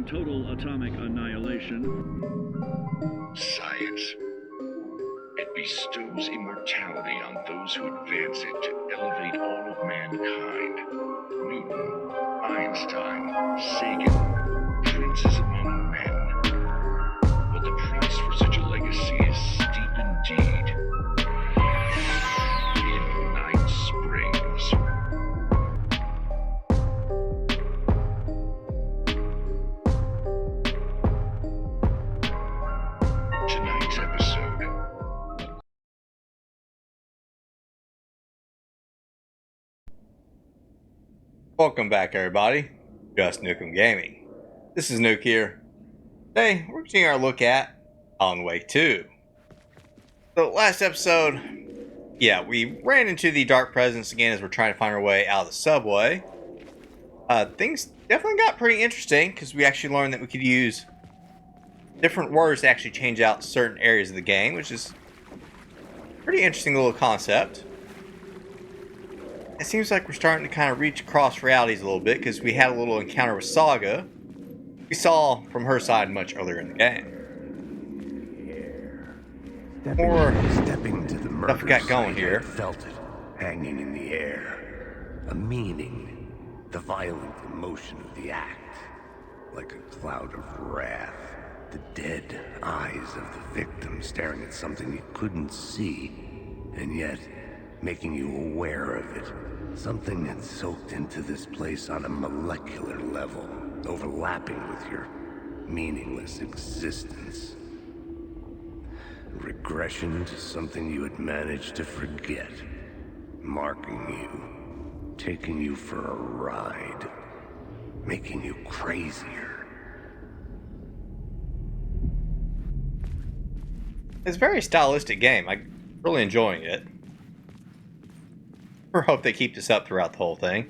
and total atomic annihilation. Science. It bestows immortality on those who advance it to elevate all of mankind. Newton, Einstein, Sagan, princes among men. But the price for such a legacy is steep indeed. In Night Springs. Tonight's episode. Welcome back, everybody. Just Nukem Gaming. This is Nuke here. Today, we're taking our look at Alan Wake 2. So, last episode, we ran into the Dark Presence again as we're trying to find our way out of the subway. Things definitely got pretty interesting because we actually learned that we could use different words to actually change out certain areas of the game, which is a pretty interesting little concept. It seems like we're starting to kind of reach cross realities a little bit because we had a little encounter with Saga. We saw from her side much earlier in the game. More stepping to the stuff we got going here. I felt it hanging in the air. A meaning. The violent emotion of the act. Like a cloud of wrath. The dead eyes of the victim staring at something you couldn't see. And yet, making you aware of it. Something that soaked into this place on a molecular level, overlapping with your meaningless existence. Regression to something you had managed to forget. Marking you. Taking you for a ride. Making you crazier. It's a very stylistic game. I'm really enjoying it. I hope they keep this up throughout the whole thing.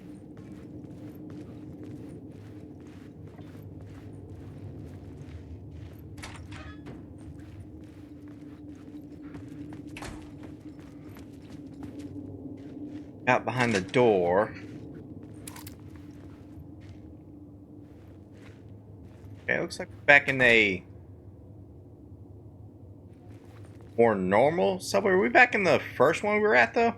Out behind the door. Okay, looks like we're back in a more normal subway. Were we back in the first one we were at, though?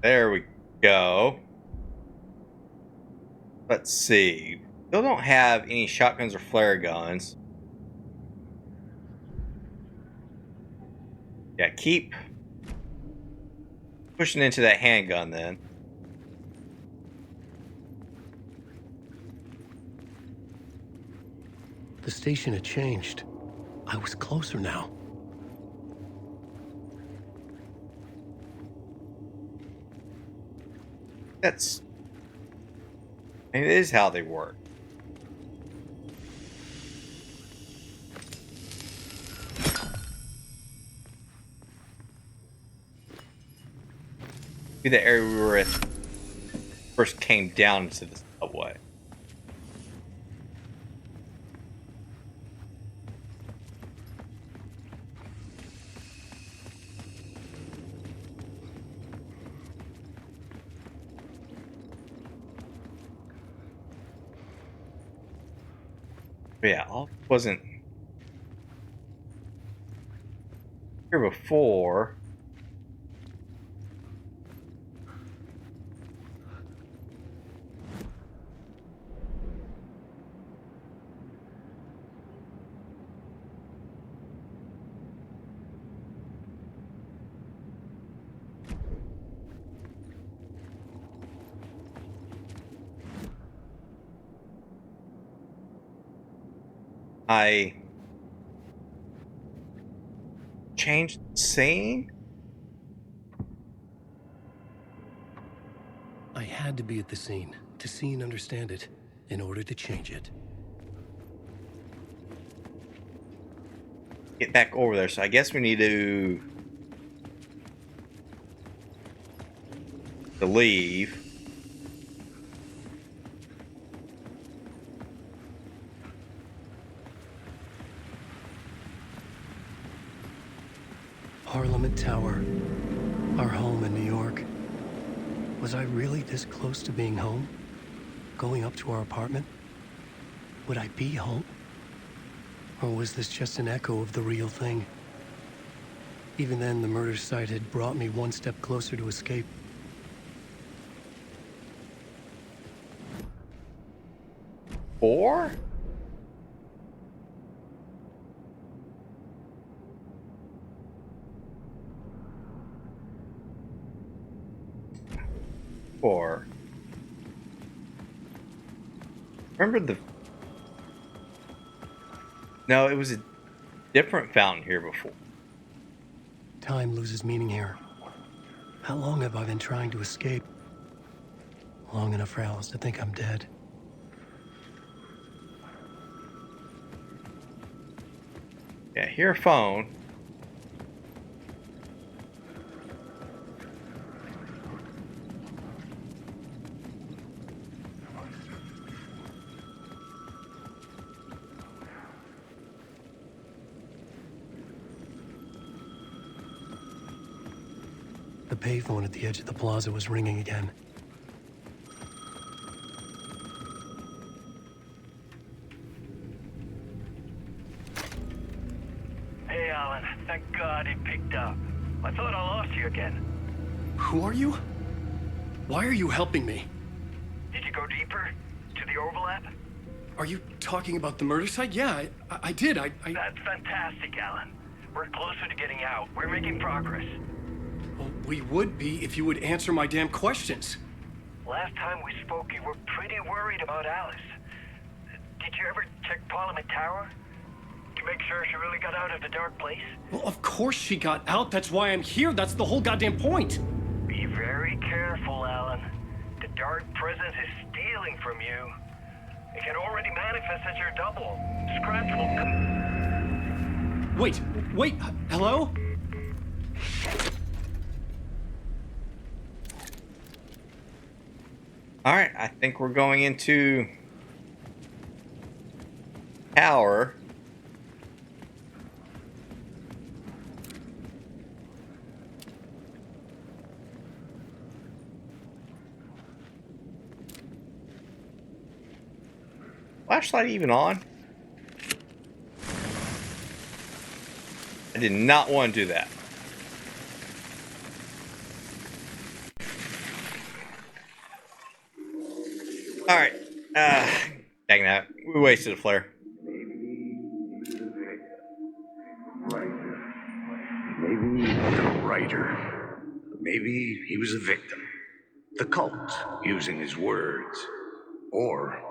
There we go. Let's see. Still don't have any shotguns or flare guns. Yeah, keep pushing into that handgun then. The station had changed. I was closer now. It is how they work. Be the area we were at first came down into the subway. But yeah, I wasn't here before. I changed the scene? I had to be at the scene, to see and understand it, in order to change it. Get back over there, so I guess we need to leave. Parliament Tower. Our home in New York. Was I really this close to being home? Going up to our apartment? Would I be home? Or was this just an echo of the real thing? Even then, the murder site had brought me one step closer to escape. Four? Four. Remember the... No, it was a different fountain here before. Time loses meaning here. How long have I been trying to escape? Long enough for Alice to think I'm dead. Yeah, hear a phone. The payphone at the edge of the plaza was ringing again. Hey, Alan. Thank God it picked up. I thought I lost you again. Who are you? Why are you helping me? Did you go deeper? To the overlap? Are you talking about the murder site? Yeah, I did. That's fantastic, Alan. We're closer to getting out. We're making progress. Well, we would be if you would answer my damn questions. Last time we spoke, you were pretty worried about Alice. Did you ever check Parliament Tower? To make sure she really got out of the dark place? Well, of course she got out. That's why I'm here. That's the whole goddamn point. Be very careful, Alan. The dark presence is stealing from you. It can already manifest as your double. Scratch will come... Wait, hello? Alright, I think we're going into tower. Flashlight even on? I did not want to do that. Alright. Dang that. We wasted a flare. Maybe the writer. Maybe he was a victim. The cult, using his words. Or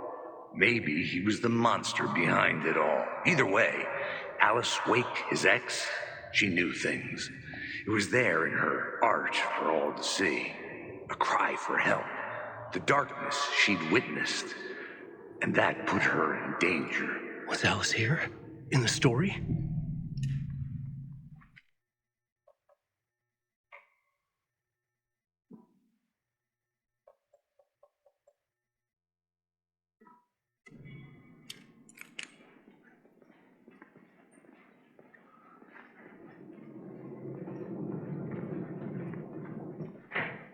maybe he was the monster behind it all. Either way, Alice Wake, his ex, she knew things. It was there in her art for all to see. A cry for help. The darkness she'd witnessed. And that put her in danger. Was Alice here? In the story?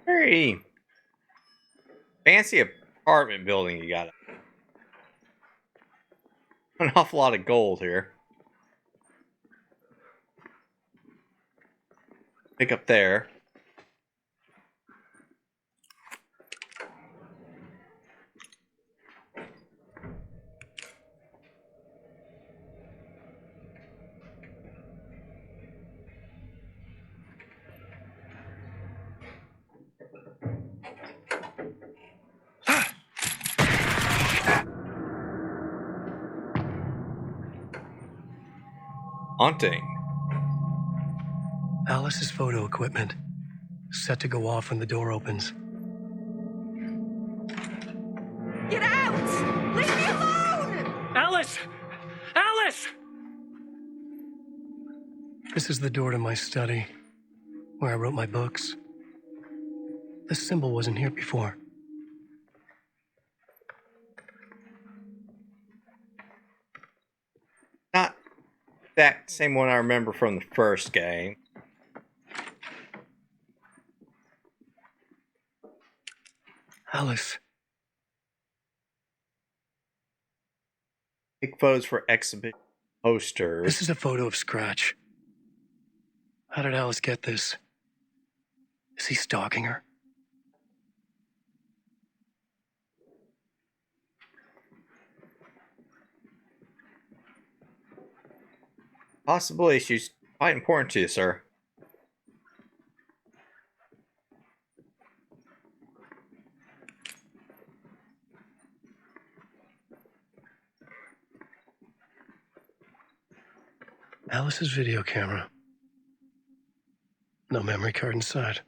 Very fancy apartment building you got. An awful lot of gold here. Pick up there. Haunting. Alice's photo equipment. Set to go off when the door opens. Get out! Leave me alone! Alice! Alice! This is the door to my study, where I wrote my books. This symbol wasn't here before. Not that same one I remember from the first game. Alice. Take photos for exhibition posters. This is a photo of Scratch. How did Alice get this? Is he stalking her? Possibly. She's quite important to you, sir. Alice's video camera. No memory card inside.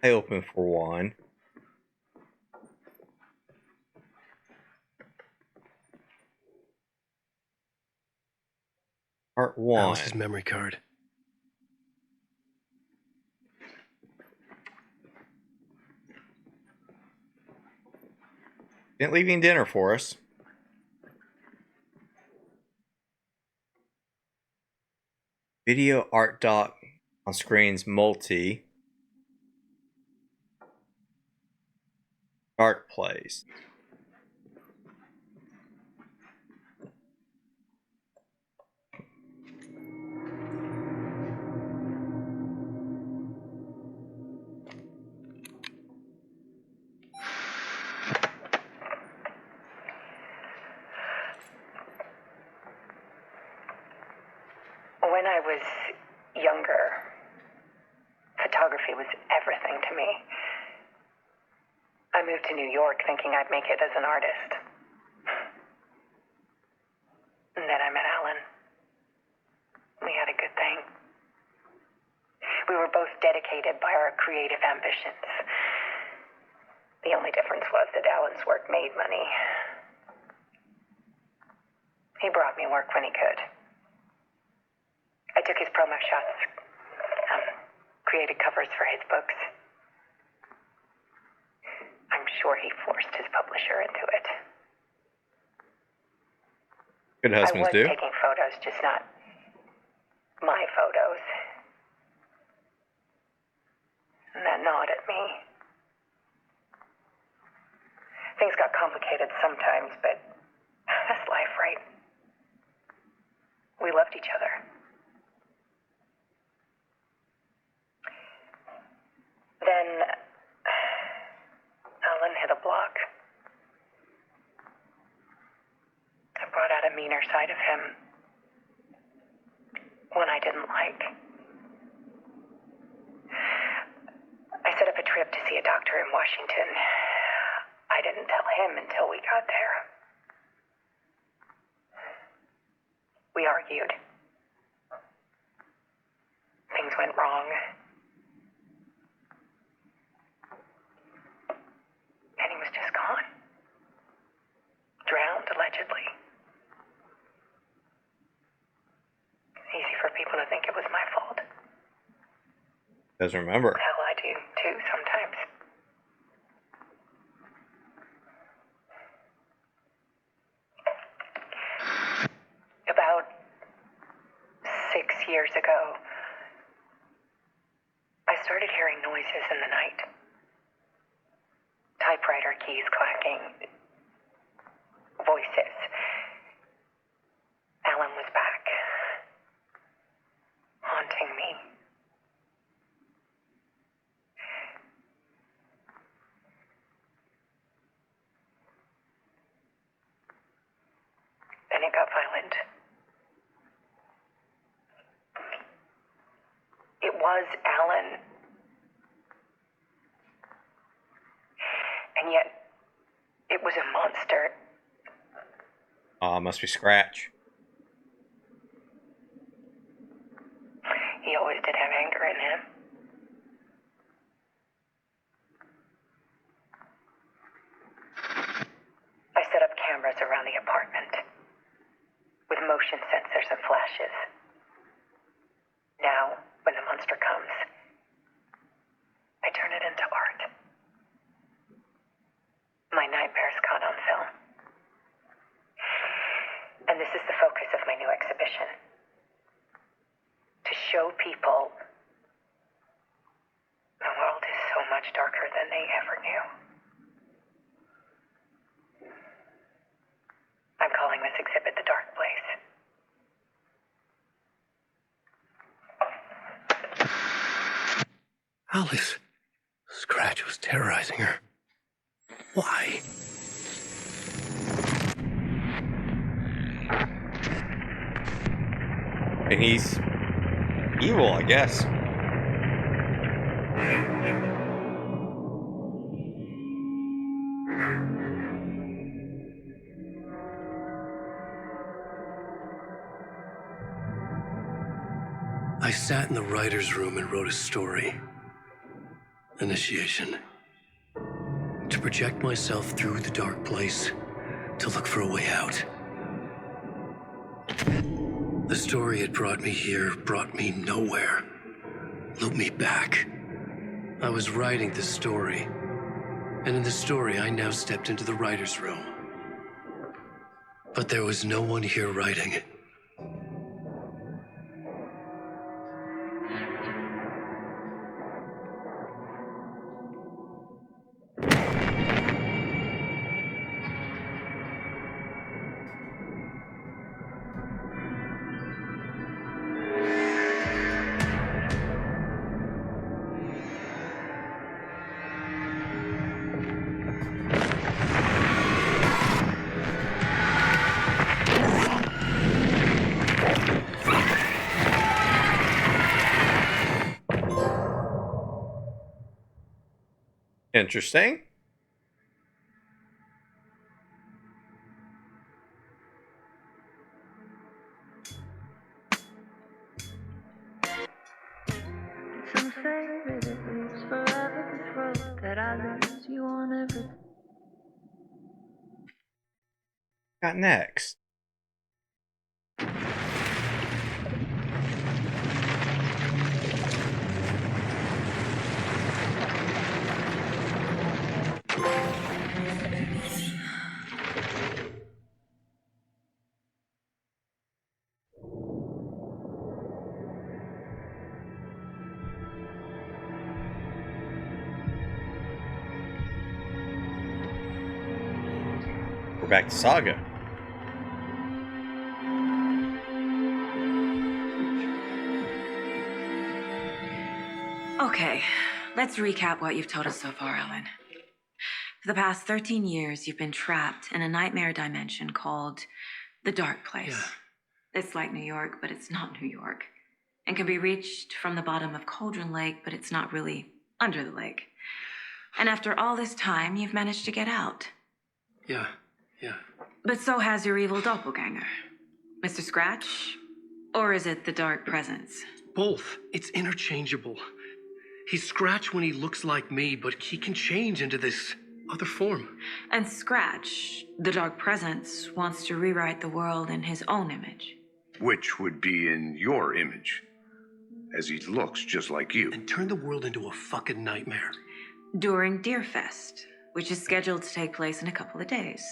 I open for one. Part 1. Alice's memory card. Didn't leave any dinner for us. Video art doc on screens multi. Dark plays. When I was younger, photography was everything to me. I moved to New York thinking I'd make it as an artist. And then I met Alan. We had a good thing. We were both dedicated by our creative ambitions. The only difference was that Alan's work made money. He brought me work when he could. I took his promo shots, created covers for his books. I'm sure he forced his publisher into it. Good husbands I was do. taking photos, just not my photos. And that gnawed at me. Things got complicated sometimes, but that's life, right? We loved each other. Then Alan hit a block. I brought out a meaner side of him. One I didn't like. I set up a trip to see a doctor in Washington. I didn't tell him until we got there. We argued. Things went wrong. And he was just gone. Drowned, allegedly. Easy for people to think it was my fault. Doesn't remember. Hell, I do too sometimes. About 6 years ago, I started hearing noises in the night. Typewriter keys clacking. Voices. Alan was back. Haunting me. Then it got violent. It was Alan. And yet, it was a monster. Must be Scratch. He always did have anger in him. I set up cameras around the apartment with motion sensors and flashes. Now, when the monster comes, I turn it into art. My nightmares caught on film. And this is the focus of my new exhibition. To show people much darker than they ever knew. I'm calling this exhibit The Dark Place. Alice. Scratch was terrorizing her. Why? And he's evil, I guess. I sat in the writer's room and wrote a story. Initiation. To project myself through the dark place, to look for a way out. The story had brought me here, brought me nowhere. Looped me back. I was writing the story. And in the story, I now stepped into the writer's room. But there was no one here writing it. Interesting. Some say that it lives forever, the throat that I lose you on every. Got next. We're back to Saga. Okay, let's recap what you've told us so far, Ellen. For the past 13 years, you've been trapped in a nightmare dimension called the Dark Place. Yeah. It's like New York, but it's not New York. And can be reached from the bottom of Cauldron Lake, but it's not really under the lake. And after all this time, you've managed to get out. Yeah. But so has your evil doppelganger. Mr. Scratch? Or is it the Dark Presence? Both. It's interchangeable. He's Scratch when he looks like me, but he can change into this other form. And Scratch, the Dark Presence, wants to rewrite the world in his own image. Which would be in your image, as he looks just like you. And turn the world into a fucking nightmare. During Deerfest, which is scheduled to take place in a couple of days.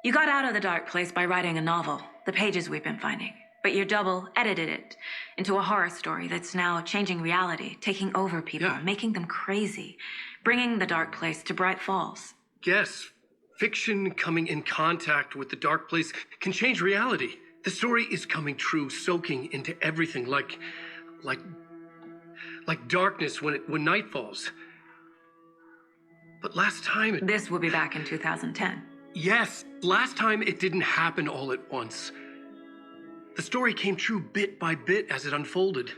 You got out of the Dark Place by writing a novel, the pages we've been finding. But your double edited it into a horror story that's now changing reality, taking over people, making them crazy, bringing the Dark Place to Bright Falls. Yes, fiction coming in contact with the Dark Place can change reality. The story is coming true, soaking into everything, like darkness when night falls. But last time This will be back in 2010. Yes, last time it didn't happen all at once. The story came true bit by bit as it unfolded.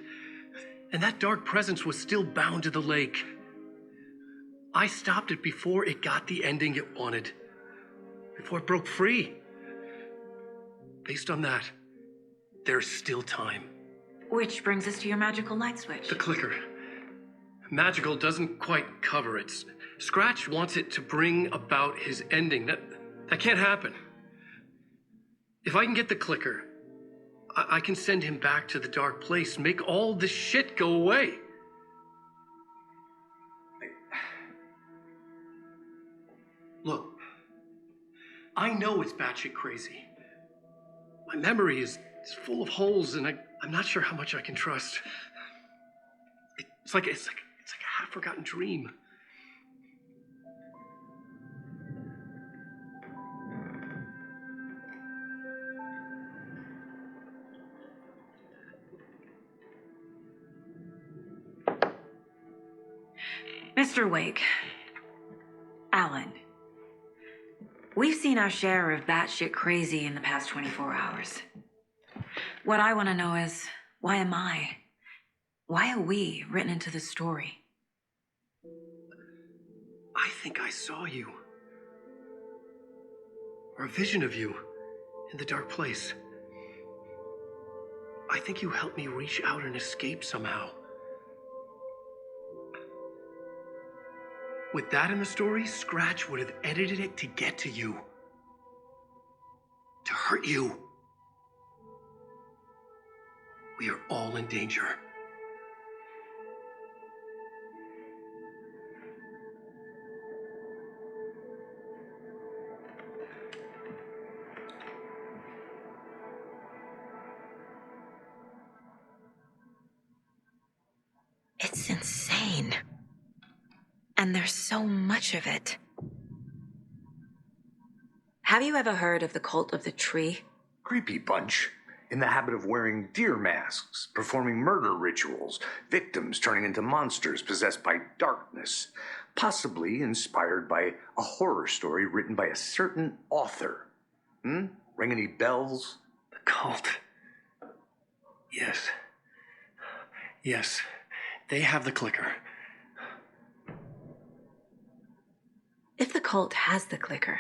And that dark presence was still bound to the lake. I stopped it before it got the ending it wanted. Before it broke free. Based on that, there's still time. Which brings us to your magical light switch. The clicker. Magical doesn't quite cover it. Scratch wants it to bring about his ending. That can't happen. If I can get the clicker, I can send him back to the Dark Place, make all this shit go away. Look, I know it's batshit crazy. My memory is full of holes, and I'm not sure how much I can trust. It's like It's like a half-forgotten dream. Mr. Wake. Alan. We've seen our share of batshit crazy in the past 24 hours. What I want to know is, why am I? Why are we written into the story? I think I saw you. Or a vision of you in the dark place. I think you helped me reach out and escape somehow. With that in the story, Scratch would have edited it to get to you. To hurt you. We are all in danger. It's insane. And there's so much of it. Have you ever heard of the cult of the tree? Creepy bunch. In the habit of wearing deer masks, performing murder rituals, victims turning into monsters possessed by darkness, possibly inspired by a horror story written by a certain author. Ring any bells? The cult. Yes. Yes. They have the clicker. If the cult has the clicker,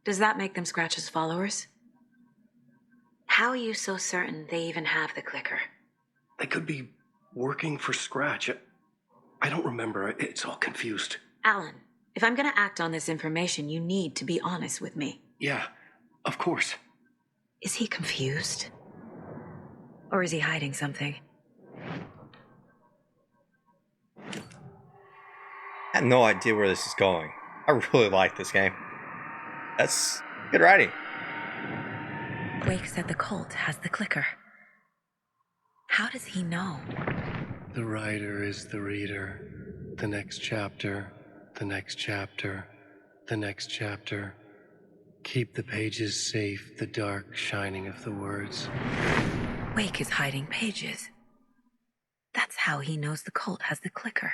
does that make them Scratch's followers? How are you so certain they even have the clicker? They could be working for Scratch. I don't remember. It's all confused. Alan, if I'm gonna act on this information, you need to be honest with me. Yeah, of course. Is he confused? Or is he hiding something? I have no idea where this is going. I really like this game. That's good writing. Wake said the cult has the clicker. How does he know? The writer is the reader. The next chapter, the next chapter, the next chapter. Keep the pages safe, the dark shining of the words. Wake is hiding pages. That's how he knows the cult has the clicker.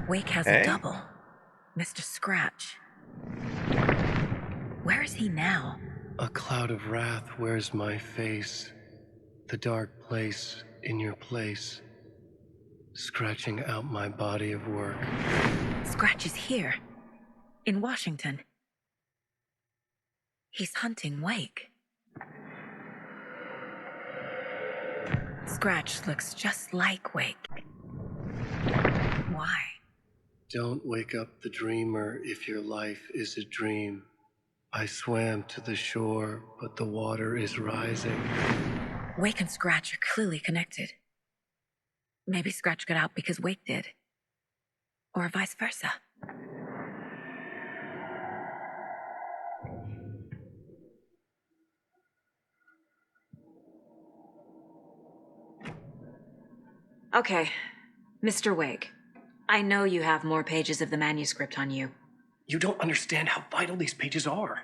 Wake has a double. Mr. Scratch. Where is he now? A cloud of wrath wears my face. The dark place in your place. Scratching out my body of work. Scratch is here. In Washington. He's hunting Wake. Scratch looks just like Wake. Why? Don't wake up the dreamer if your life is a dream. I swam to the shore, but the water is rising. Wake and Scratch are clearly connected. Maybe Scratch got out because Wake did. Or vice versa. Okay, Mr. Wake. I know you have more pages of the manuscript on you. You don't understand how vital these pages are.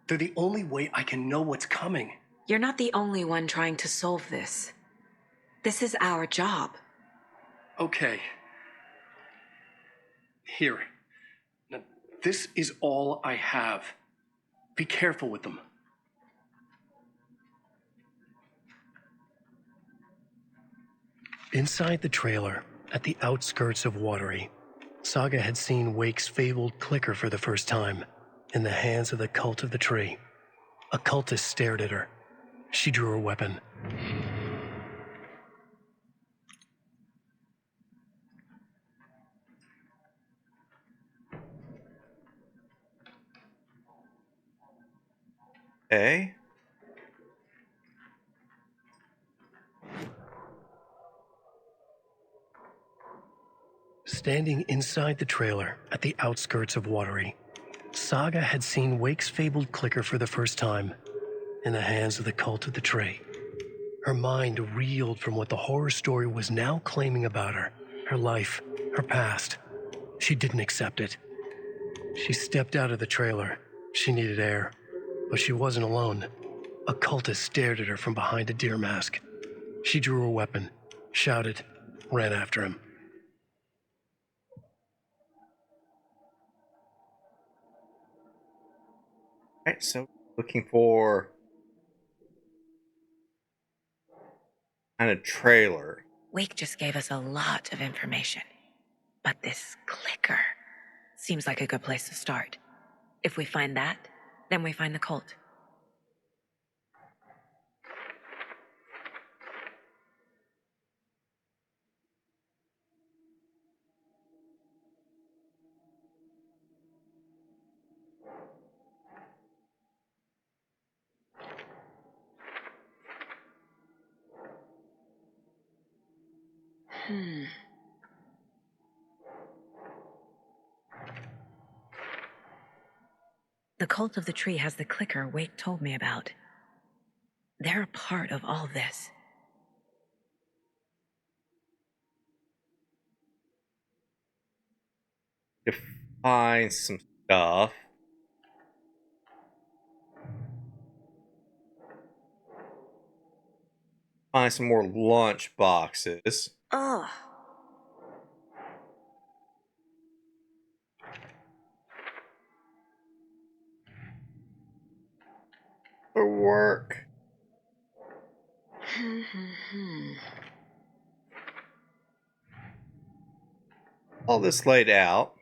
They're the only way I can know what's coming. You're not the only one trying to solve this. This is our job. Okay. Here. Now, this is all I have. Be careful with them. Inside the trailer, at the outskirts of Watery, Saga had seen Wake's fabled clicker for the first time, in the hands of the cult of the tree. A cultist stared at her. She drew her weapon. Okay. Standing inside the trailer at the outskirts of Watery, Saga had seen Wake's fabled clicker for the first time, in the hands of the cult of the tree. Her mind reeled from what the horror story was now claiming about her. Her life, her past. She didn't accept it. She stepped out of the trailer. She needed air. But she wasn't alone. A cultist stared at her from behind a deer mask. She drew her weapon, shouted, ran after him. Alright, so looking for kind of trailer. Wake just gave us a lot of information. But this clicker seems like a good place to start. If we find that, then we find the cult. The cult of the tree has the clicker Wake told me about. They're a part of all this. To find some stuff. Find some more lunch boxes. Ugh. For work. All this laid out.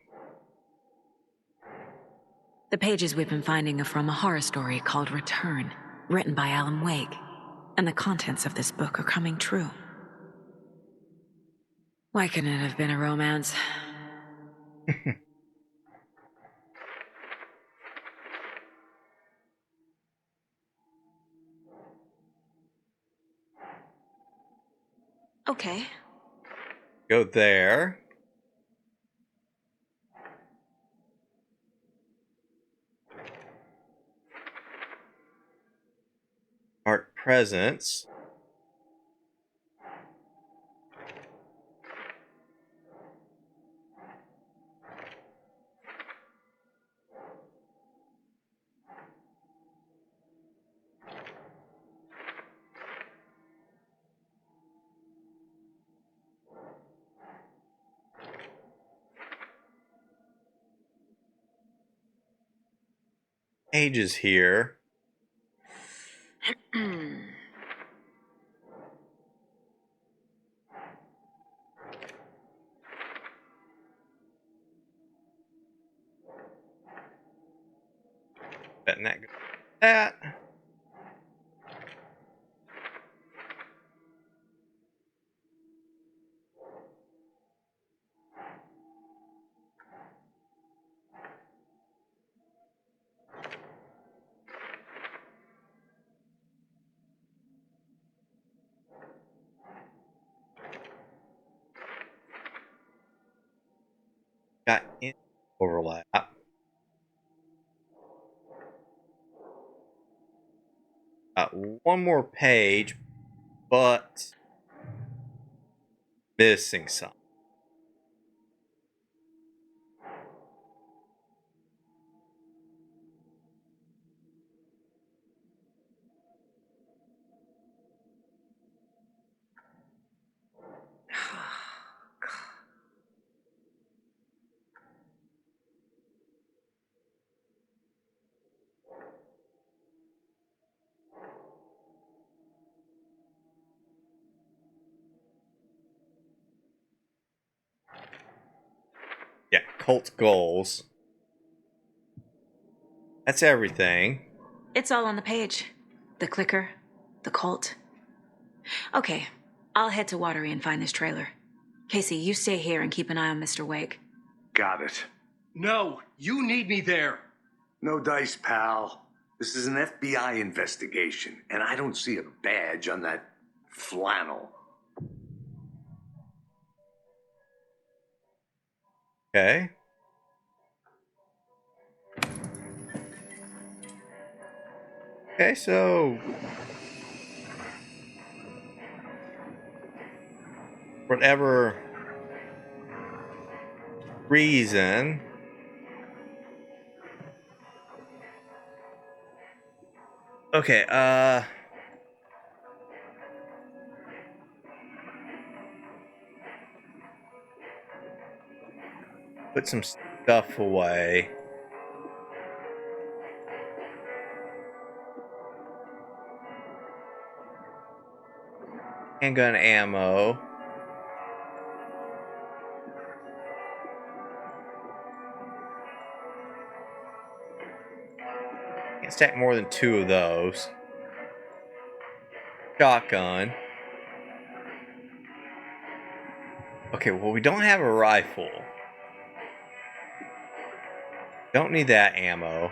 The pages we've been finding are from a horror story called Return, written by Alan Wake. And the contents of this book are coming true. Why couldn't it have been a romance? Okay. Go there. Art presents. Pages here. Betting that goes with that. Got in overlap. One more page, but missing some. Yeah, cult goals. That's everything. It's all on the page. The clicker, the cult. Okay, I'll head to Watery and find this trailer. Casey, you stay here and keep an eye on Mr. Wake. Got it. No, you need me there. No dice, pal. This is an FBI investigation, and I don't see a badge on that flannel. Okay. Okay, so whatever reason, okay, put some stuff away. Handgun ammo. Can't stack more than 2 of those. Shotgun. Okay, well, we don't have a rifle. Don't need that ammo.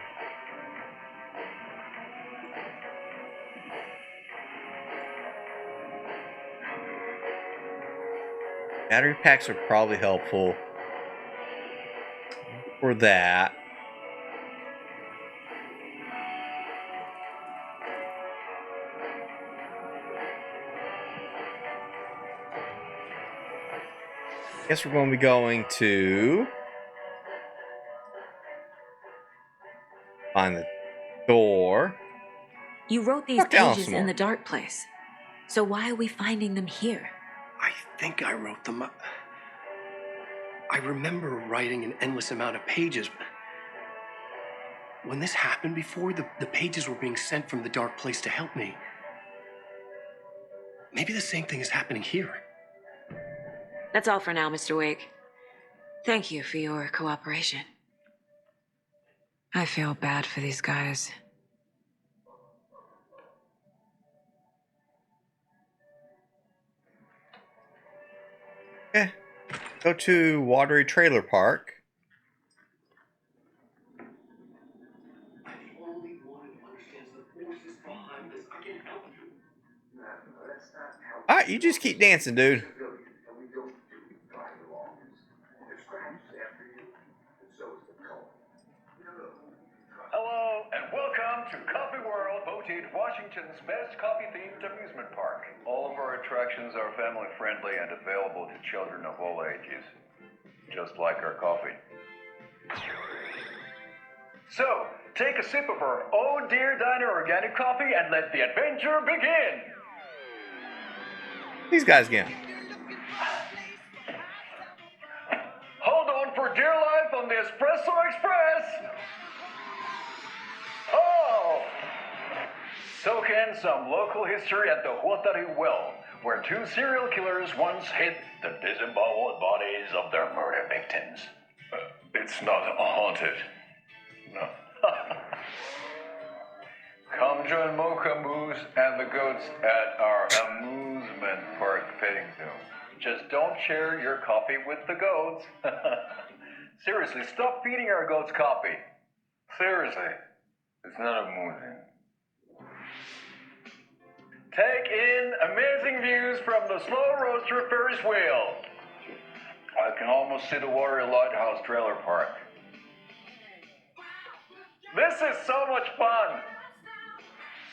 Battery packs are probably helpful for that. Guess we're going to be going to find the door. You wrote these Walk down pages some in more. the dark place. So why are we finding them here? I think I wrote them up. I remember writing an endless amount of pages. When this happened before, the pages were being sent from the dark place to help me. Maybe the same thing is happening here. That's all for now, Mr. Wake. Thank you for your cooperation. I feel bad for these guys. Okay. Go to Watery Trailer Park. Alright, you just keep dancing, dude. Hello, and welcome to Coffee World, voted Washington's best coffee-themed amusement park. All of our attractions are family-friendly and available to children of all ages, just like our coffee. So, take a sip of our Oh Dear Diner organic coffee and let the adventure begin! These guys again. Hold on for dear life on the Espresso Express! Oh! Soak in some local history at the Watery well, where 2 serial killers once hid the disemboweled bodies of their murder victims. It's not haunted. No. Come join Mocha Moose and the goats at our amusement park petting zoo. Just don't share your coffee with the goats. Seriously, stop feeding our goats coffee. Seriously, it's not amusing. Take in amazing views from the Slow Roaster Ferris wheel. I can almost see the Watery Lighthouse Trailer Park. This is so much fun!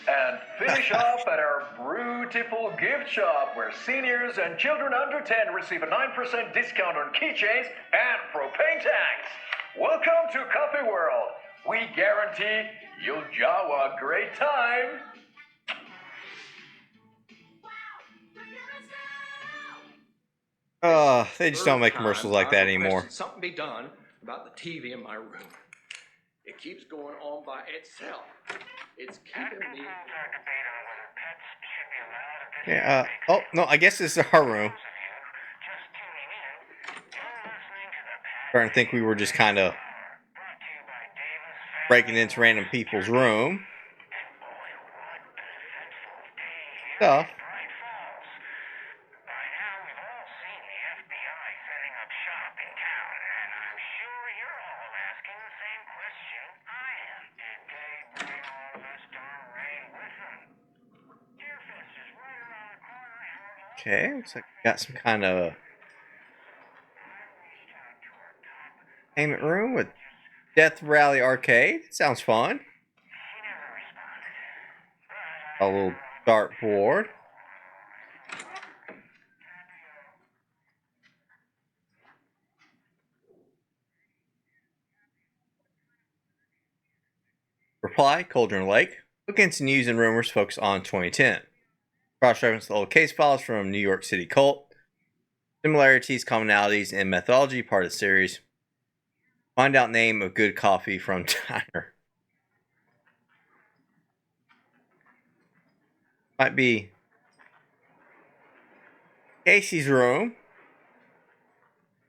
And finish off at our beautiful gift shop where seniors and children under 10 receive a 9% discount on keychains and propane tanks. Welcome to Coffee World. We guarantee you'll jaw a great time. They just don't make commercials like that anymore. Something be done about the TV in my room. It keeps going on by itself. It's keeping me. Yeah, oh, no, I guess this is our room. Starting to think we were just kind of breaking into random people's room. Stuff. Okay, looks like we got some kind of entertainment room with Death Rally Arcade. Sounds fun. A little dartboard. reply, Cauldron Lake. Look into news and rumors focused on 2010. Cross-reference the old case files from New York City Cult. Similarities, commonalities, and methodology part of the series. Find out name of good coffee from diner. Might be Casey's room.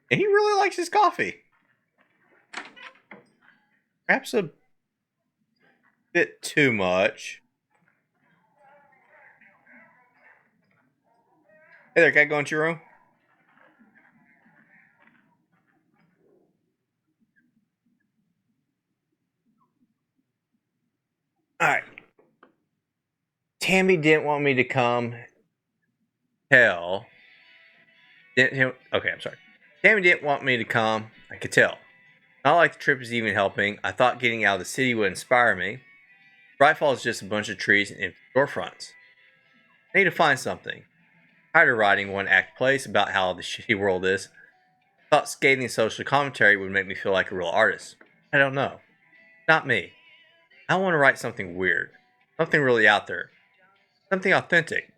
And he really likes his coffee. Perhaps a bit too much. Hey there, can I go into your room? Alright. Tammy didn't want me to come tell. Okay, I'm sorry. Tammy didn't want me to come. I could tell. Not like the trip is even helping. I thought getting out of the city would inspire me. Brightfall is just a bunch of trees and empty storefronts. I need to find something. Tired of writing one act plays about how the shitty world is. Thought scathing social commentary would make me feel like a real artist. I don't know. Not me. I want to write something weird. Something really out there. Something authentic.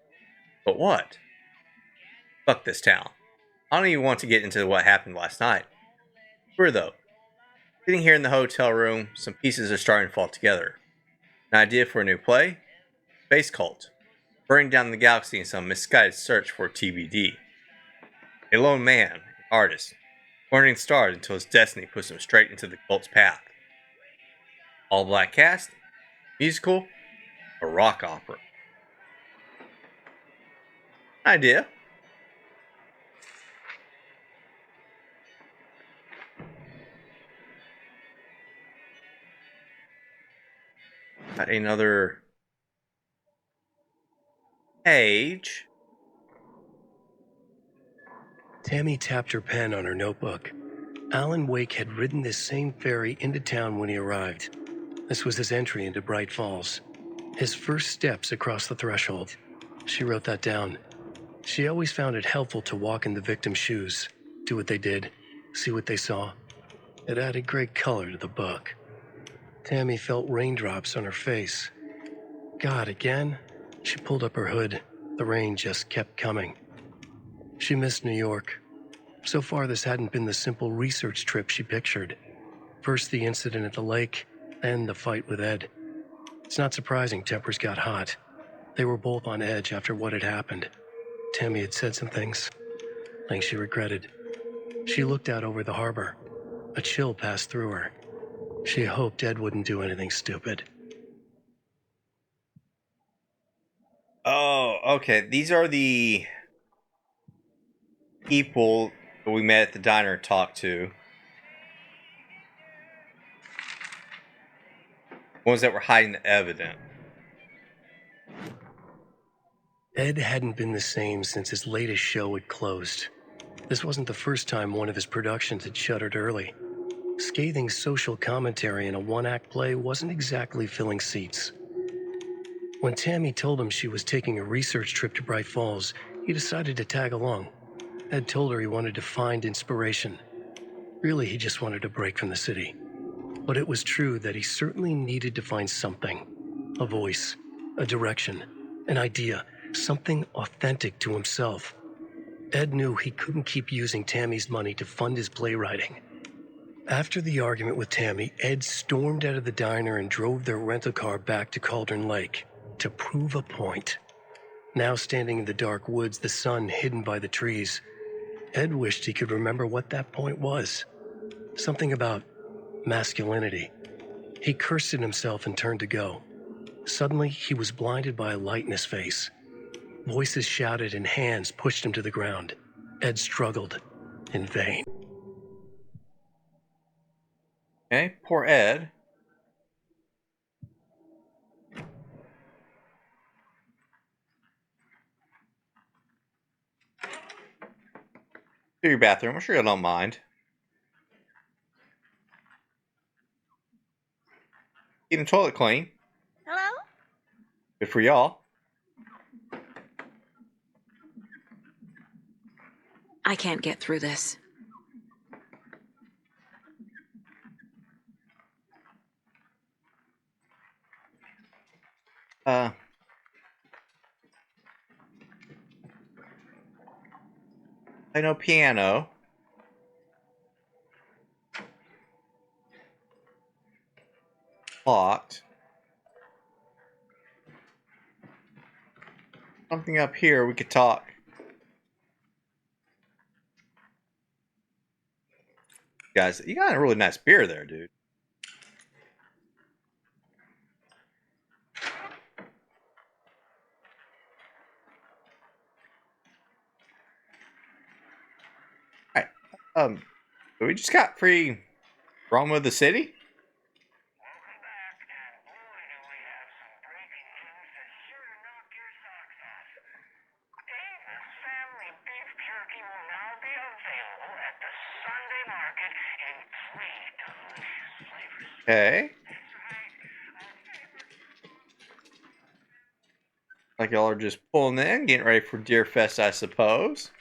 But what? Fuck this town. I don't even want to get into what happened last night. Sure though. Sitting here in the hotel room, some pieces are starting to fall together. An idea for a new play? Space Cult. Burning down the galaxy in some misguided search for TBD. A lone man, an artist, wandering stars until his destiny puts him straight into the cult's path. All black cast, musical, a rock opera. Idea. Got another page. Tammy tapped her pen on her notebook. Alan Wake had ridden this same ferry into town when he arrived. This was his entry into Bright Falls. His first steps across the threshold. She wrote that down. She always found it helpful to walk in the victim's shoes, do what they did, see what they saw. It added great color to the book. Tammy felt raindrops on her face. God, again? She pulled up her hood. The rain just kept coming. She missed New York. So far, this hadn't been the simple research trip she pictured. First the incident at the lake, then the fight with Ed. It's not surprising tempers got hot. They were both on edge after what had happened. Tammy had said some things she regretted. She looked out over the harbor. A chill passed through her. She hoped Ed wouldn't do anything stupid. Oh, okay. These are the people that we met at the diner and talked to. Ones that were hiding the evidence. Ed hadn't been the same since his latest show had closed. This wasn't the first time one of his productions had shuttered early. Scathing social commentary in a one-act play wasn't exactly filling seats. When Tammy told him she was taking a research trip to Bright Falls, he decided to tag along. Ed told her he wanted to find inspiration. Really, he just wanted a break from the city. But it was true that he certainly needed to find something. A voice, a direction, an idea, something authentic to himself. Ed knew he couldn't keep using Tammy's money to fund his playwriting. After the argument with Tammy, Ed stormed out of the diner and drove their rental car back to Cauldron Lake to prove a point. Now standing in the dark woods, the sun hidden by the trees, Ed wished he could remember what that point was. Something about masculinity. He cursed at himself and turned to go. Suddenly, he was blinded by a light in his face. Voices shouted and hands pushed him to the ground. Ed struggled in vain. Okay, poor Ed. To your bathroom. I'm sure you don't mind. Keep the toilet clean. Hello? Good for y'all. I can't get through this. Play no piano. Locked. Something up here we could talk. Guys, you got a really nice beer there, dude. Alright. We just got free Rome of the city? Okay. Like y'all are just pulling in, getting ready for Deer Fest, I suppose.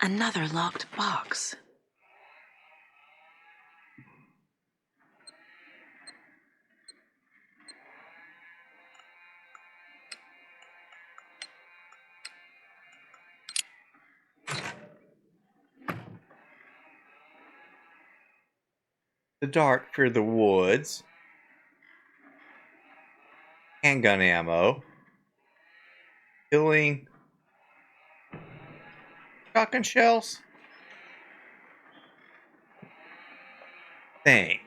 Another locked box. The dark fear the woods. Handgun ammo. Killing. Shotgun shells. Think.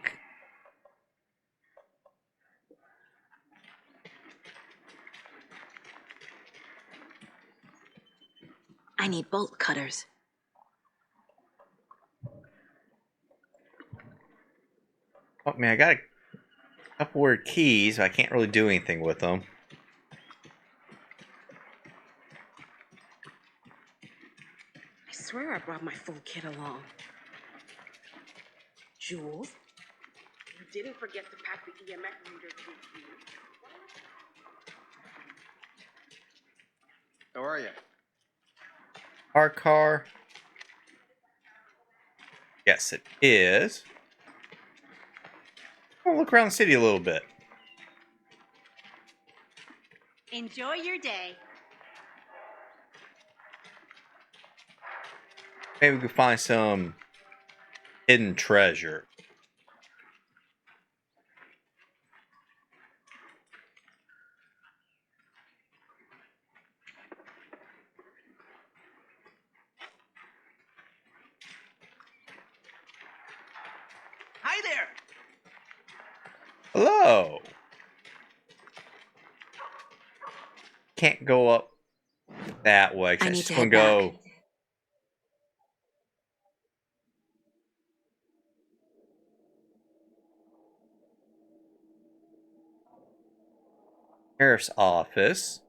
I need bolt cutters. Oh man, I got a couple weird keys, but I can't really do anything with them. I swear I brought my full kit along. Jules, you didn't forget to pack the EMF reader with you. How are you? Our car. Yes, it is. I'll look around the city a little bit. Enjoy your day. Maybe we could find some hidden treasure. Hi there. Hello. Can't go up that way. I I need just to want to head go. back. Sheriff's office.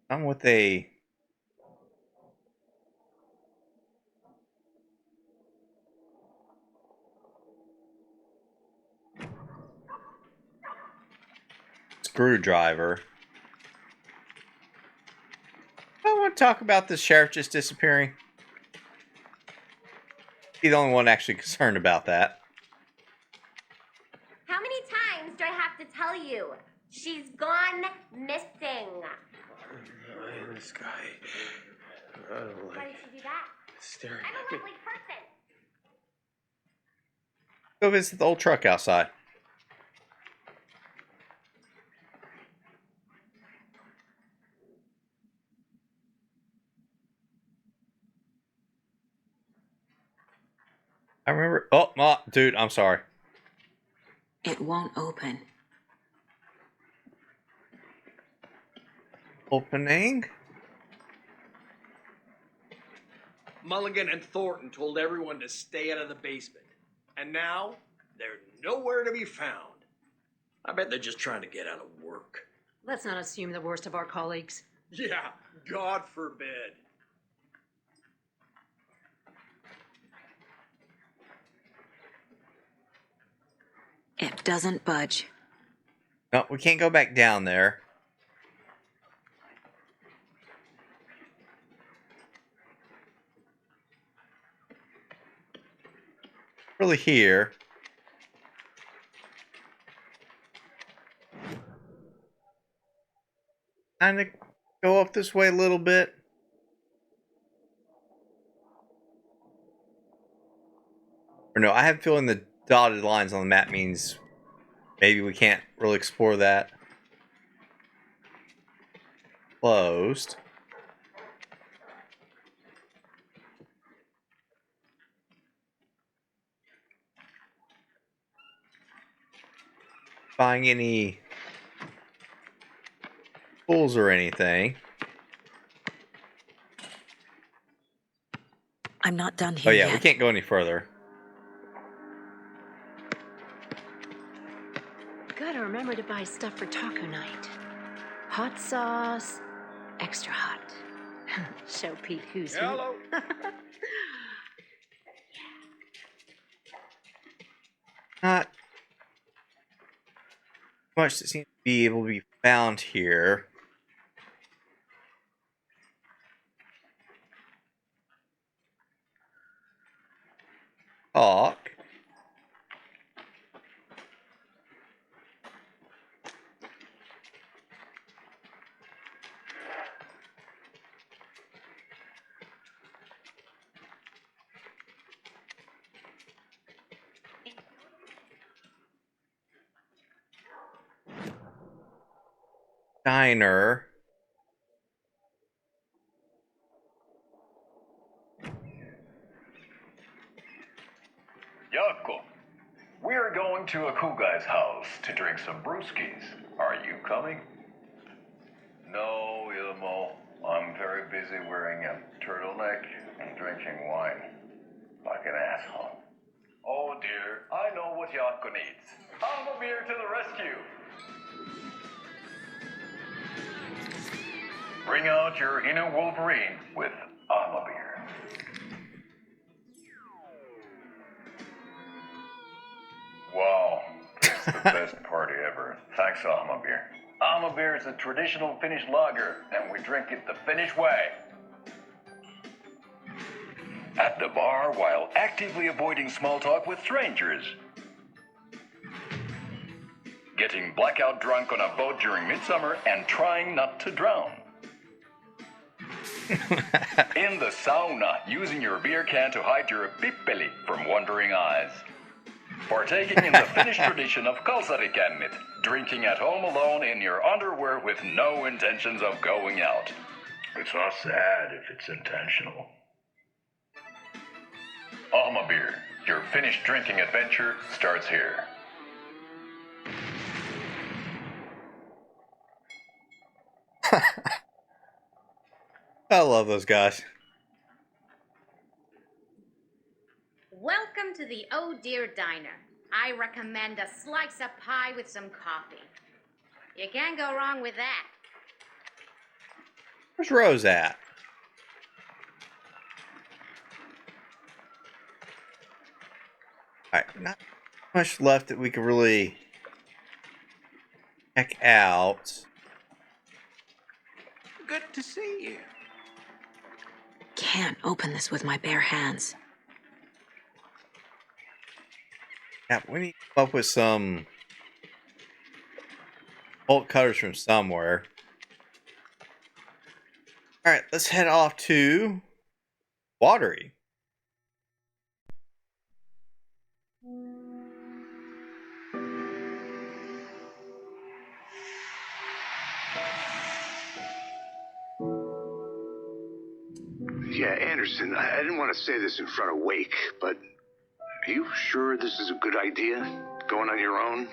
I'm with a screwdriver. I want to talk about the sheriff just disappearing. He's the only one actually concerned about that. How many times do I have to tell you? She's gone missing. In the sky. I don't Why like did she do that? staring I'm at a me. lovely person. Go visit the old truck outside. I remember. Oh, dude, I'm sorry. It won't open. Opening. Mulligan and Thornton told everyone to stay out of the basement. And now, they're nowhere to be found. I bet they're just trying to get out of work. Let's not assume the worst of our colleagues. Yeah, God forbid. It doesn't budge. No, we can't go back down there. really here. Kind of go up this way a little bit. Or no, I have a feeling the dotted lines on the map means maybe we can't really explore that. Closed. Buying any tools or anything. I'm not done Oh here yeah, yet. we can't go any further. Gotta remember to buy stuff for taco night. Hot sauce, extra hot. Show Pete who's who. Hello. Not much that seems to be able to be found here. Talk. Diner. Yako, we're going to a cool guy's house to drink some brewskis. Are you coming? No, Ilmo. I'm very busy wearing a turtleneck and drinking wine. Like an asshole. Oh dear, I know what Yako needs. I'm a beer to the rescue. Bring out your inner Wolverine with Beer. Wow, this is the best party ever. Thanks, Beer. Beer is a traditional Finnish lager, and we drink it the Finnish way. At the bar while actively avoiding small talk with strangers. Getting blackout drunk on a boat during midsummer and trying not to drown. In the sauna, using your beer can to hide your pippeli from wondering eyes. Partaking in the Finnish tradition of kalsarikännit, drinking at home alone in your underwear with no intentions of going out. It's not sad if it's intentional. Beer, your Finnish drinking adventure starts here. I love those guys. Welcome to the Oh Dear Diner. I recommend a slice of pie with some coffee. You can't go wrong with that. Where's Rose at? Alright, not much left that we could really check out. Good to see you. Can't open this with my bare hands. Yeah, we need to come up with some bolt cutters from somewhere. Alright, let's head off to Watery. Yeah, Anderson, I didn't want to say this in front of Wake, but are you sure this is a good idea? Going on your own?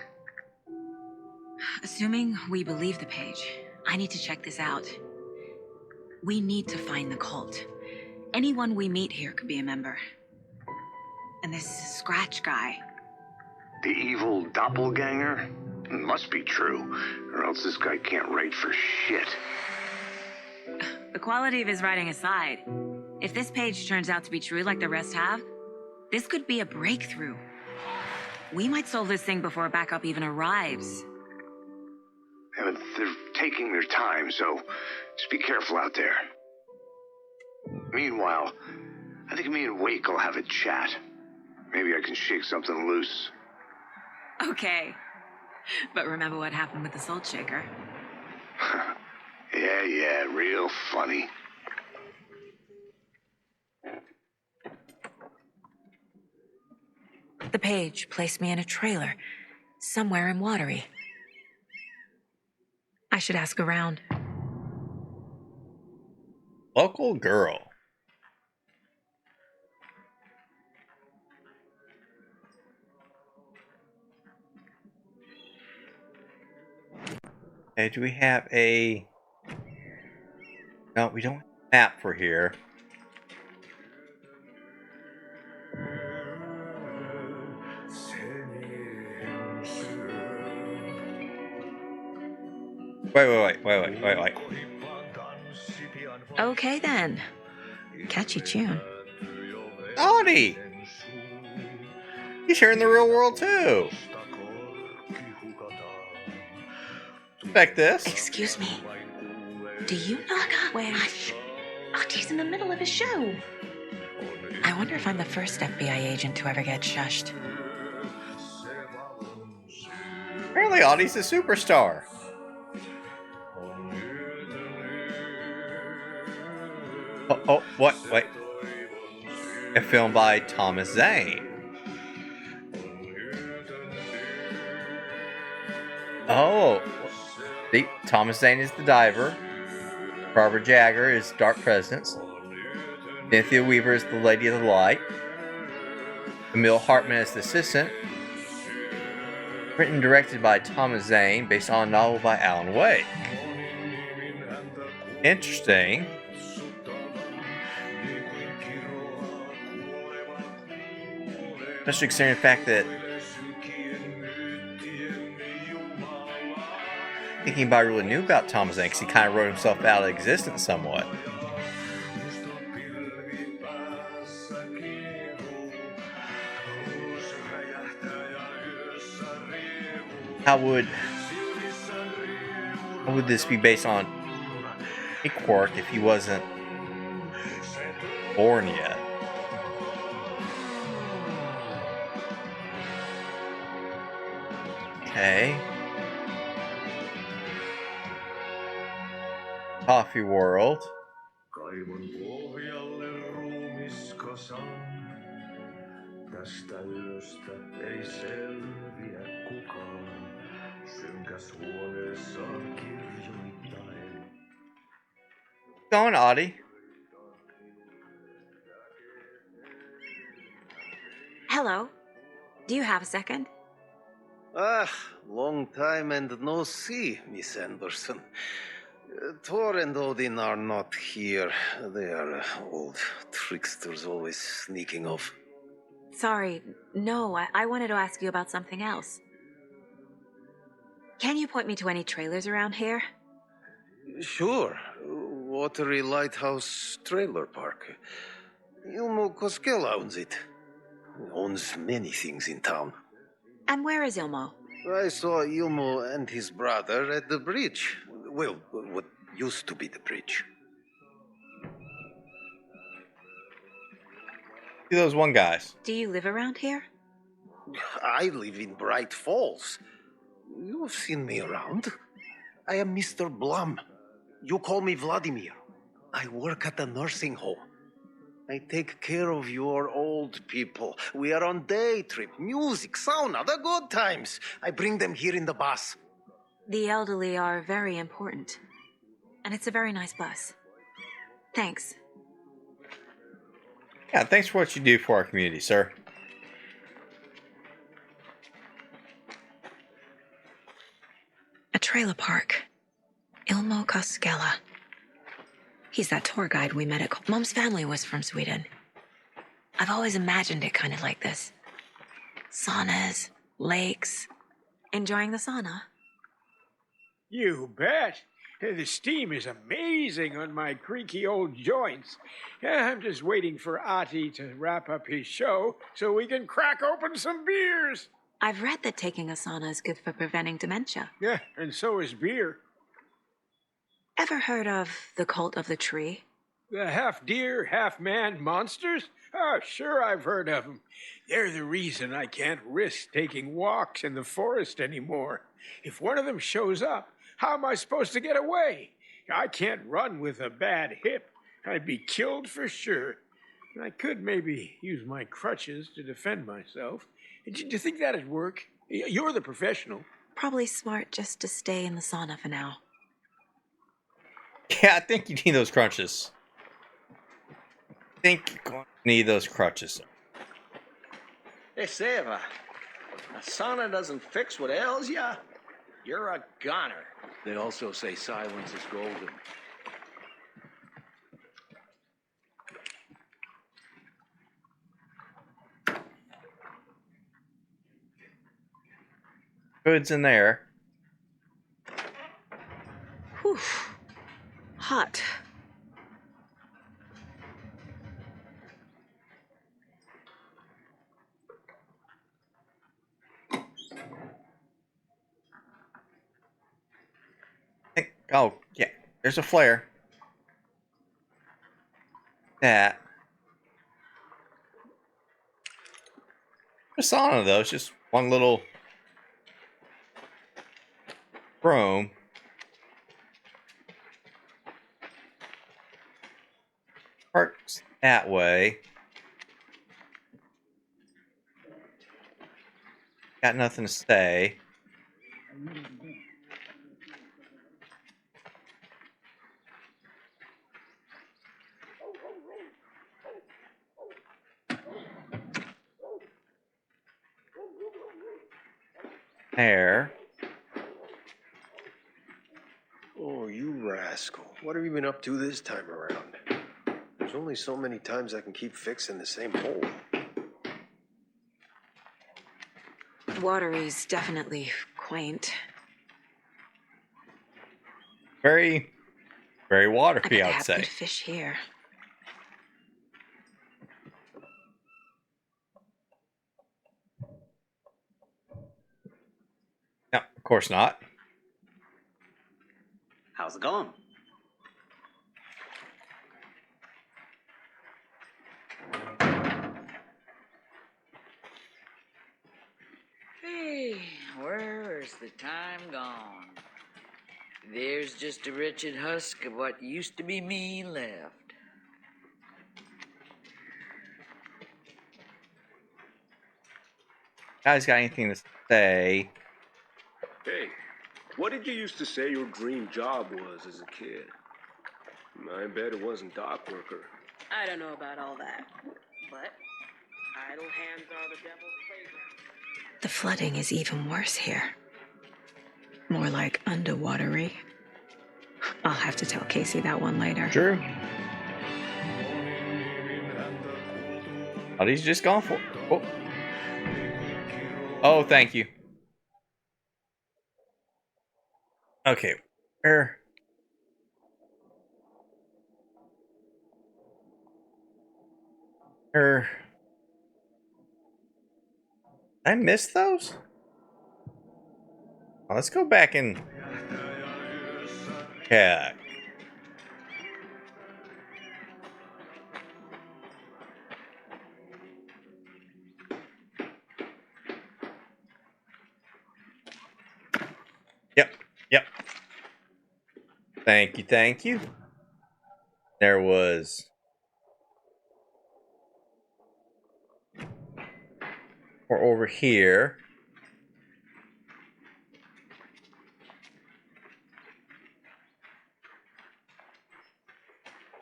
Assuming we believe the page, I need to check this out. We need to find the cult. Anyone we meet here could be a member. And this Scratch guy. The evil doppelganger? Must be true, or else this guy can't write for shit. The quality of his writing aside, if this page turns out to be true like the rest have, this could be a breakthrough. We might solve this thing before backup even arrives. Yeah, but they're taking their time, so just be careful out there. Meanwhile, I think me and Wake will have a chat. Maybe I can shake something loose. Okay. But remember what happened with the salt shaker? Yeah, real funny. The page placed me in a trailer, somewhere in Watery. I should ask around. Local girl. Okay, do we have a... No, we don't have a map for here. Wait. Okay then. Catchy tune. Audie! He's here in the real world too. Respect this. Excuse me. Do you know where... Hush. Audie's in the middle of his show. I wonder if I'm the first FBI agent to ever get shushed. Apparently Audie's a superstar. What? Wait. A film by Thomas Zane. Oh. See, Thomas Zane is the diver. Barbara Jagger is Dark Presence. Cynthia Weaver is the Lady of the Light. Emil Hartman is the assistant. Written and directed by Thomas Zane, based on a novel by Alan Wake. Interesting. Especially considering the fact that I think anybody really knew about Thomas Zane because he kind of wrote himself out of existence somewhat. How would this be based on a quirk if he wasn't born yet? Okay. Coffee World. Go on, Audie. Hello. Do you have a second? Long time and no see, Miss Anderson. Thor and Odin are not here. They are old tricksters always sneaking off. Sorry. No, I wanted to ask you about something else. Can you point me to any trailers around here? Sure. Watery Lighthouse Trailer Park. Ilmo Koskela owns it. Owns many things in town. And where is Ilmo? I saw Ilmo and his brother at the bridge. Well, what used to be the bridge. See those one guys. Do you live around here? I live in Bright Falls. You've seen me around. I am Mr. Blum. You call me Vladimir. I work at a nursing home. I take care of your old people. We are on day trip, music, sauna, the good times. I bring them here in the bus. The elderly are very important. And it's a very nice bus. Thanks. Yeah, thanks for what you do for our community, sir. A trailer park. Ilmo Koskela. He's that tour guide we met at... Mom's family was from Sweden. I've always imagined it kind of like this. Saunas, lakes. Enjoying the sauna. You bet. The steam is amazing on my creaky old joints. I'm just waiting for Ati to wrap up his show so we can crack open some beers. I've read that taking a sauna is good for preventing dementia. Yeah, and so is beer. Ever heard of the cult of the tree? The half deer, half man monsters? Oh, sure, I've heard of them. They're the reason I can't risk taking walks in the forest anymore. If one of them shows up, how am I supposed to get away? I can't run with a bad hip. I'd be killed for sure. I could maybe use my crutches to defend myself. Do you think that'd work? You're the professional. Probably smart just to stay in the sauna for now. Yeah, I think you need those crutches. I think you're going to need those crutches. They say if a sauna doesn't fix what ails ya, you're a goner. They also say silence is golden. Food's in there. Whew. Hot. Oh, yeah. There's a flare. That. A sauna, though. It's just one little room. Parks that way. Got nothing to say. There. Oh, you rascal. What have you been up to this time around? There's only so many times I can keep fixing the same hole. Watery's definitely quaint. Very, very watery, I I'd have say. good fish here. No, of course not. How's it going? Hey, where's the time gone? There's just a wretched husk of what used to be me left. Guys, got anything to say? Hey, what did you used to say your dream job was as a kid? I bet it wasn't dock worker. I don't know about all that, but idle hands are the devil's playground. The flooding is even worse here. More like underwatery. I'll have to tell Casey that one later. True. Oh, he's just gone for it. Oh. Oh, thank you. Okay. Where? I missed those? Oh, let's go back and... Yeah. Yep. Thank you. There was... Or over here.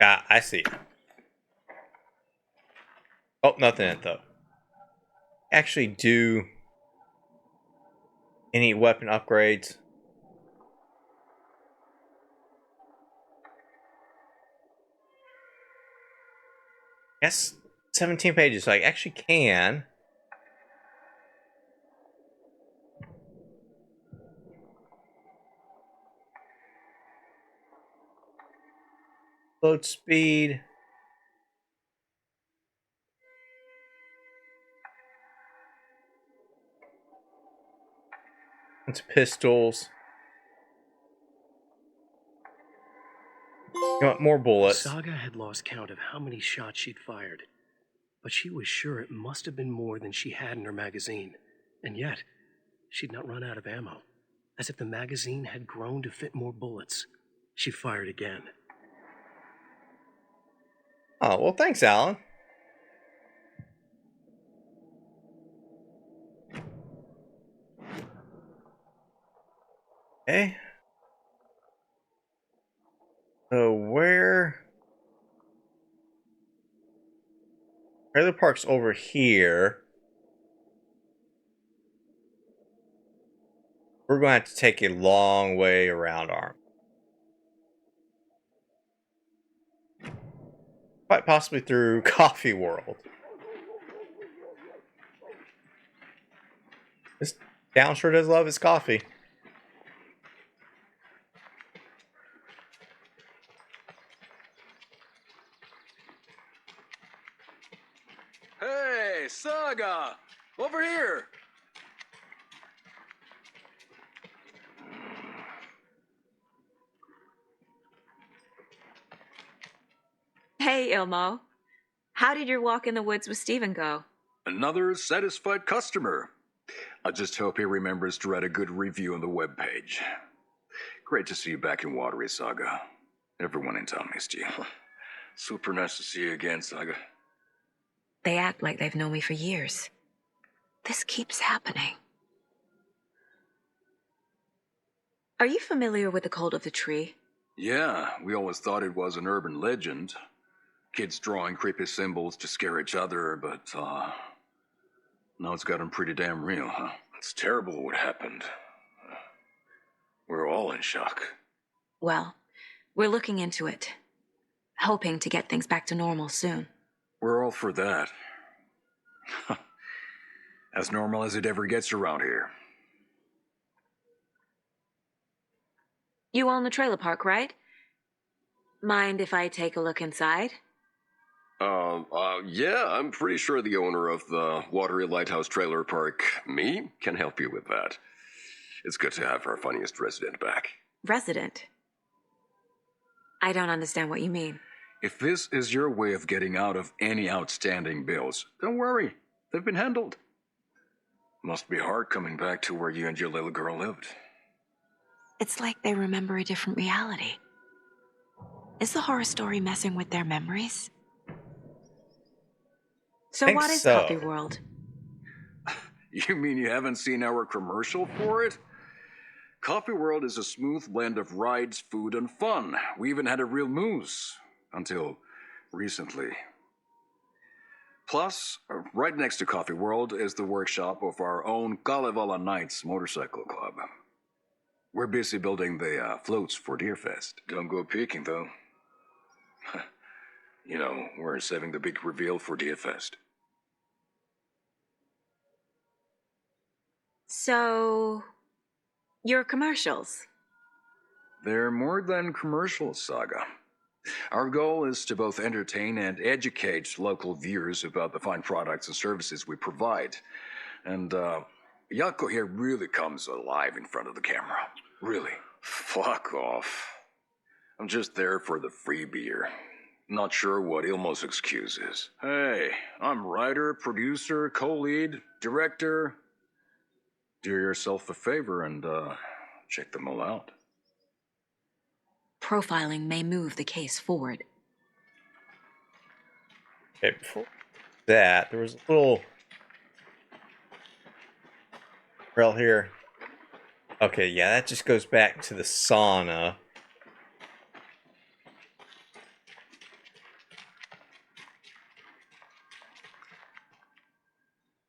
Ah, I see. Oh, nothing in it, though. Actually do any weapon upgrades. Yes, 17 pages, so I actually can. Load speed. It's pistols. You want more bullets? Saga had lost count of how many shots she'd fired, but she was sure it must have been more than she had in her magazine. And yet, she'd not run out of ammo. As if the magazine had grown to fit more bullets. She fired again. Oh, well, thanks, Alan. Okay. So where... Trailer park's over here. We're going to have to take a long way around Arm. Quite possibly through Coffee World. This town sure does love its coffee. Hey, Saga! Over here! Hey, Ilmo. How did your walk in the woods with Steven go? Another satisfied customer. I just hope he remembers to write a good review on the webpage. Great to see you back in Watery, Saga. Everyone in town missed you. Super nice to see you again, Saga. They act like they've known me for years. This keeps happening. Are you familiar with the cult of the tree? Yeah, we always thought it was an urban legend. Kids drawing creepy symbols to scare each other, but, now it's gotten pretty damn real, huh? It's terrible what happened. We're all in shock. Well, we're looking into it. Hoping to get things back to normal soon. We're all for that. As normal as it ever gets around here. You own the trailer park, right? Mind if I take a look inside? Yeah, I'm pretty sure the owner of the Watery Lighthouse Trailer Park, me, can help you with that. It's good to have our funniest resident back. Resident? I don't understand what you mean. If this is your way of getting out of any outstanding bills, don't worry. They've been handled. Must be hard coming back to where you and your little girl lived. It's like they remember a different reality. Is the horror story messing with their memories? So what is Coffee World? You mean you haven't seen our commercial for it? Coffee World is a smooth blend of rides, food, and fun. We even had a real moose. Until recently. Plus, right next to Coffee World is the workshop of our own Kalevala Knights Motorcycle Club. We're busy building the floats for Deerfest. Don't go peeking, though. You know, we're saving the big reveal for Deerfest. So, your commercials? They're more than commercials, Saga. Our goal is to both entertain and educate local viewers about the fine products and services we provide. And, Yako here really comes alive in front of the camera. Really. Fuck off. I'm just there for the free beer. Not sure what Ilmo's excuse is. Hey, I'm writer, producer, co-lead, director. Do yourself a favor and, check them all out. Profiling may move the case forward. Okay, before that, there was a little rail here. Okay, yeah, that just goes back to the sauna.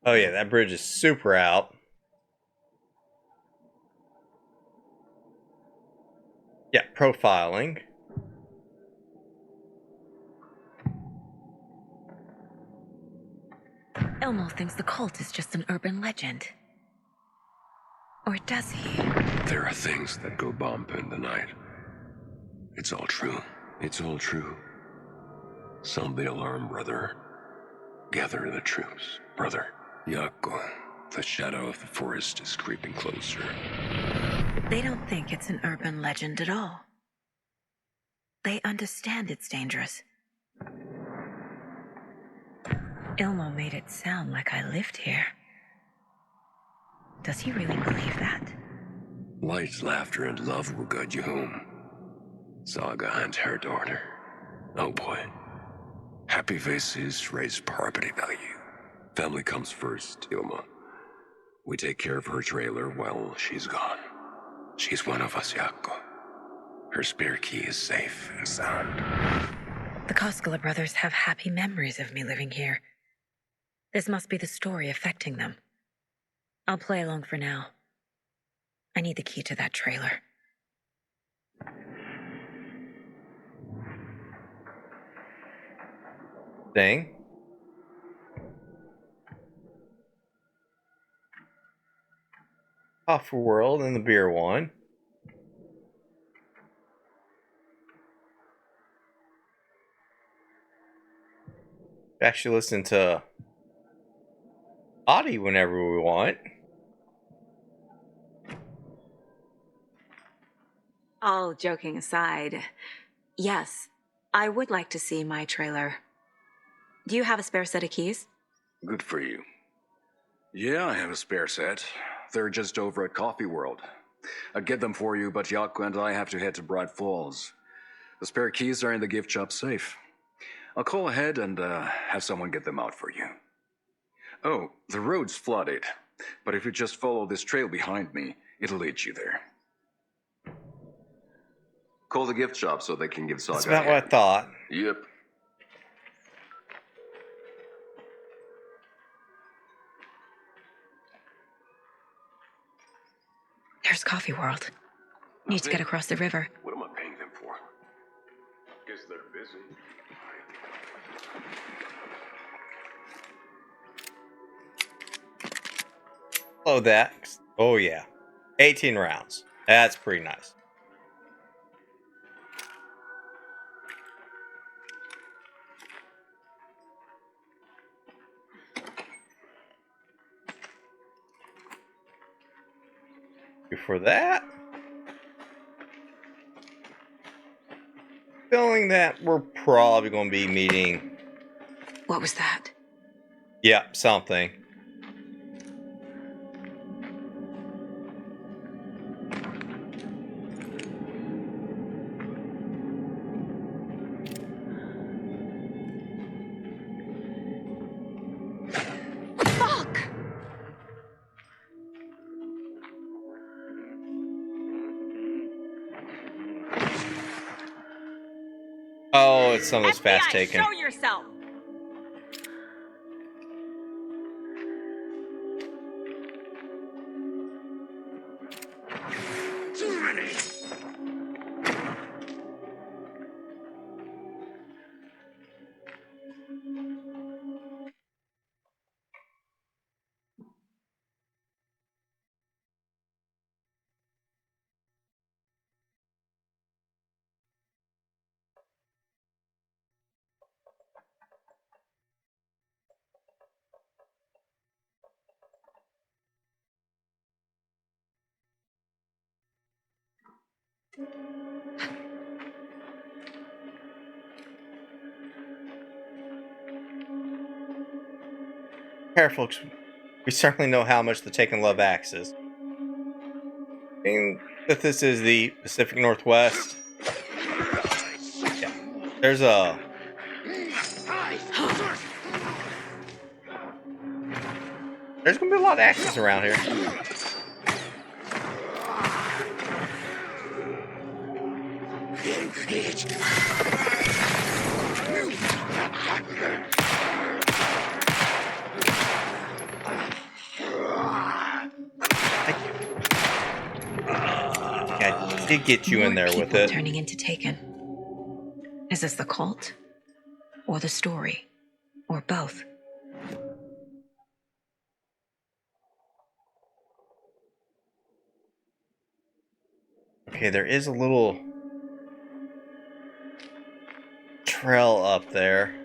Oh yeah, that bridge is super out. Yeah, profiling. Elmo thinks the cult is just an urban legend. Or does he? There are things that go bump in the night. It's all true. It's all true. Sound the alarm, brother. Gather the troops, brother. Yako, the shadow of the forest is creeping closer. They don't think it's an urban legend at all. They understand it's dangerous. Ilmo made it sound like I lived here. Does he really believe that? Light, laughter, and love will guide you home. Saga and her daughter. Oh boy. Happy faces raise property value. Family comes first, Ilma. We take care of her trailer while she's gone. She's one of us, Yakko. Her spare key is safe and sound. The Koskela brothers have happy memories of me living here. This must be the story affecting them. I'll play along for now. I need the key to that trailer. Dang. Off World and the beer one. Actually listen to Audie whenever we want. All joking aside, yes, I would like to see my trailer. Do you have a spare set of keys? Good for you. Yeah, I have a spare set. They're just over at Coffee World. I'd get them for you, but Yaku and I have to head to Bright Falls. The spare keys are in the gift shop safe. I'll call ahead and have someone get them out for you. Oh, the road's flooded, but if you just follow this trail behind me, it'll lead you there. Call the gift shop so they can give Saga. That's about what I thought. Yep. There's Coffee World. Need to get across the river. What am I paying them for? Guess they're busy. Oh, that. Oh, yeah. 18 rounds. That's pretty nice. Before that, feeling that we're probably going to be meeting. What was that? Yeah, something. Oh, it's some of those fast taken. Show yourself! Too many! Careful, we certainly know how much the Taken Love axe is. Being that this is the Pacific Northwest, yeah, there's a... There's gonna be a lot of axes around here. I did get you in there with it. Turning into Taken. Is this the cult? Or the story? Or both? Okay, there is a little trail up there.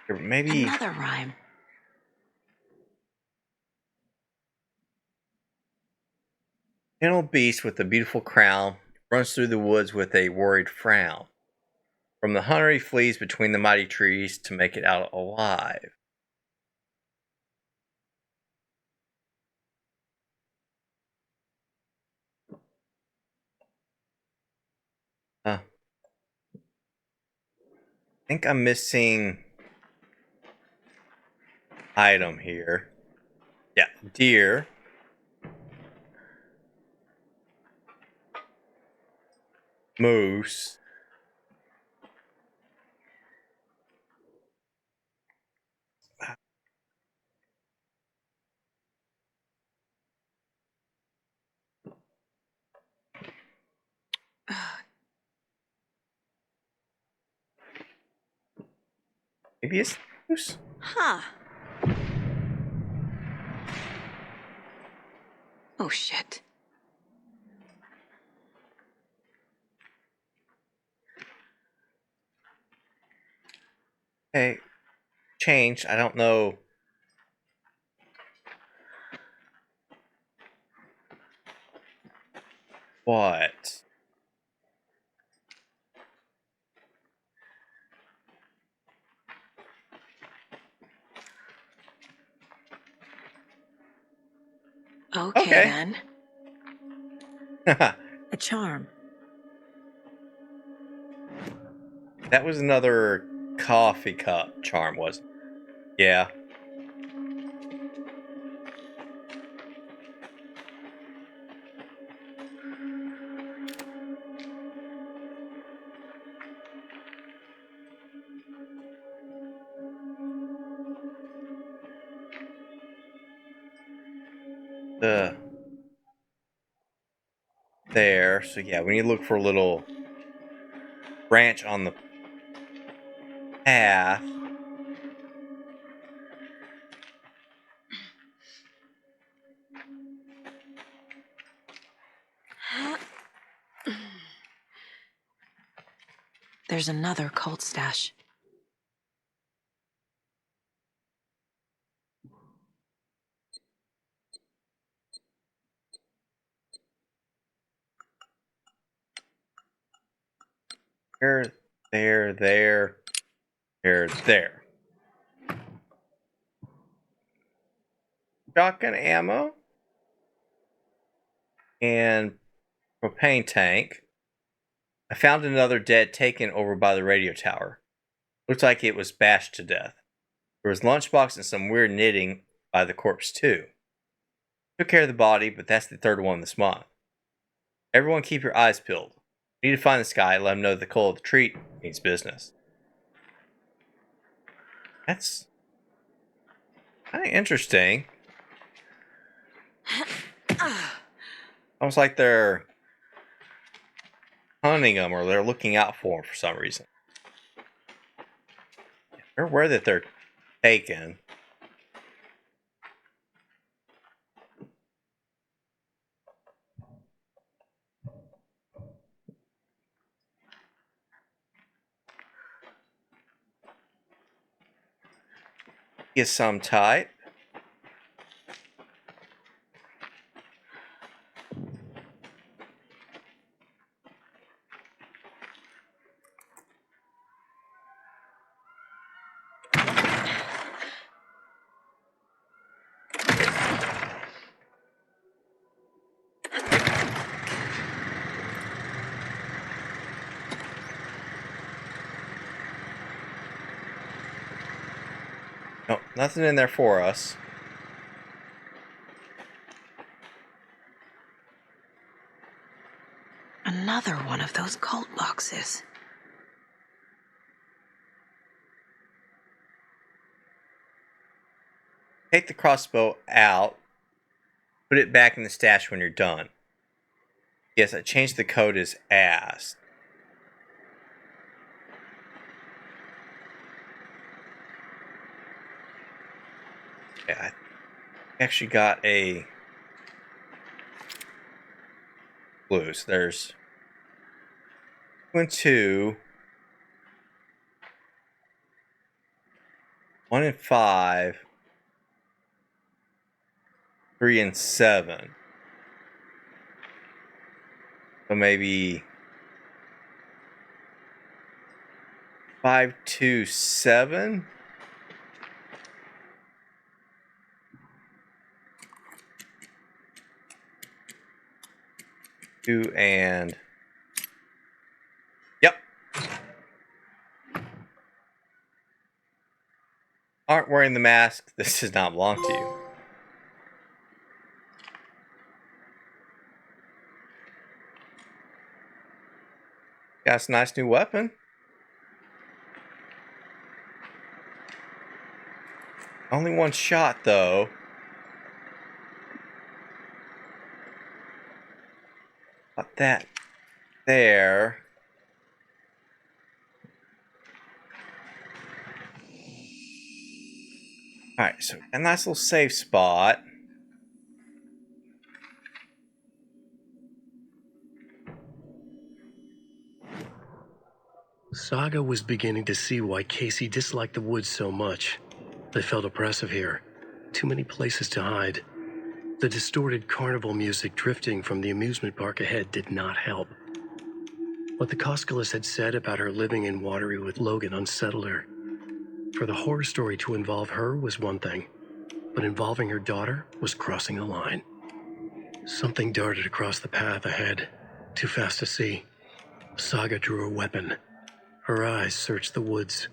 Or maybe Another rhyme. gentle beast with a beautiful crown runs through the woods with a worried frown. From the hunter he flees between the mighty trees to make it out alive. I think I'm missing item here. Yeah, deer. Moose. Maybe it's moose? Huh. Oh, shit. Okay. Changed. I don't know. What? Okay, then. A charm. That was another coffee cup charm, wasn't it? Yeah. There. So yeah, we need to look for a little branch on the path. There's another cult stash. There. Shotgun ammo and propane tank. I found another dead taken over by the radio tower. Looks like it was bashed to death. There was lunchbox and some weird knitting by the corpse too. Took care of the body, but that's the third one this month. Everyone keep your eyes peeled. We need to find this guy and let him know the call of the treat means business. That's kind of interesting. Almost like they're hunting them or they're looking out for them for some reason. Or where that they're taken. Get some type. Nope, nothing in there for us. Another one of those cult boxes. Take the crossbow out. Put it back in the stash when you're done. Yes, I changed the code as asked. Yeah, I actually got a blues. There's 2 and 2. 1 and 5. 3 and 7. So maybe 5, 2, 7. Two and yep. Aren't wearing the mask. This does not belong to you. Got a nice new weapon. Only one shot though. Got that there. Alright, so a nice little safe spot. Saga was beginning to see why Casey disliked the woods so much. They felt oppressive here. Too many places to hide. The distorted carnival music drifting from the amusement park ahead did not help. What the Koskelis had said about her living in Watery with Logan unsettled her. For the horror story to involve her was one thing, but involving her daughter was crossing a line. Something darted across the path ahead, too fast to see. Saga drew a weapon. Her eyes searched the woods.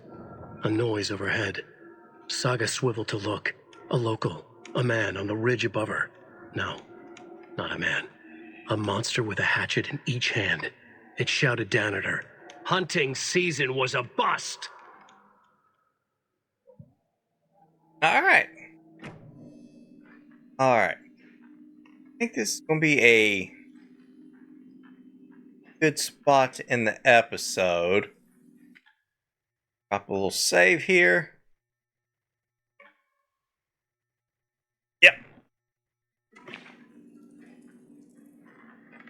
A noise overhead. Saga swiveled to look. A local. A man on the ridge above her. No, not a man. A monster with a hatchet in each hand. It shouted down at her. Hunting season was a bust! Alright. Alright. I think this is going to be a good spot to end the episode. Drop a little save here. Yep.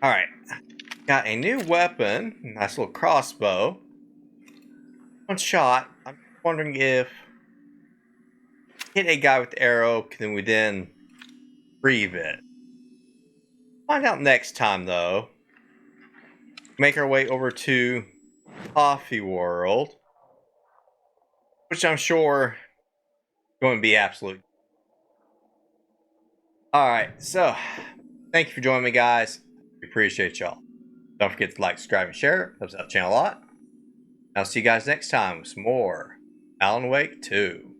Alright. Got a new weapon. Nice little crossbow. One shot. I'm wondering if hit a guy with the arrow, can we then retrieve it? Find out next time though. Make our way over to Coffee World, which I'm sure is going to be absolute. Alright, so thank you for joining me, guys. We appreciate y'all. Don't forget to like, subscribe, and share. Helps out the channel a lot. I'll see you guys next time with some more Alan Wake 2.